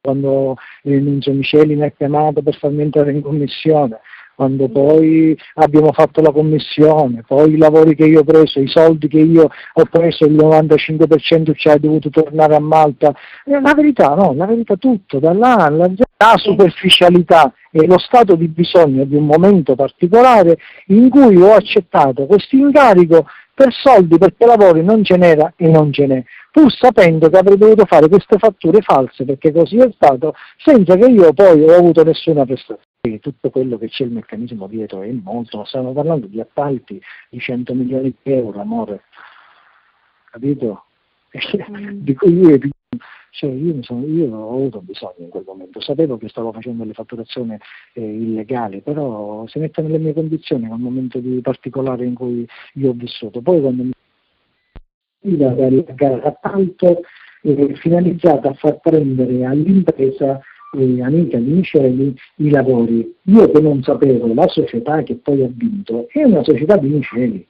quando NewSicilia mi ha chiamato per farmi entrare in commissione, quando poi abbiamo fatto la commissione, poi i lavori che io ho preso, i soldi che io ho preso, il 95% ci ha dovuto tornare a Malta, la verità, no, la verità tutto, dall'A alla Z, la superficialità e lo stato di bisogno di un momento particolare in cui ho accettato questo incarico per soldi, perché lavori non ce n'era e non ce n'è, pur sapendo che avrei dovuto fare queste fatture false, perché così è stato, senza che io poi ho avuto nessuna prestazione. Tutto quello che c'è il meccanismo dietro è molto, stiamo parlando di appalti di 100 milioni di euro, amore, capito? Di cui io ho avuto bisogno in quel momento, sapevo che stavo facendo le fatturazioni illegali, però si mette nelle mie condizioni, nel momento particolare in cui io ho vissuto. Poi quando mi la gara d'appalto finalizzata a far prendere all'impresa amica di Miceli i lavori. Io che non sapevo, la società che poi ha vinto è una società di Miceli.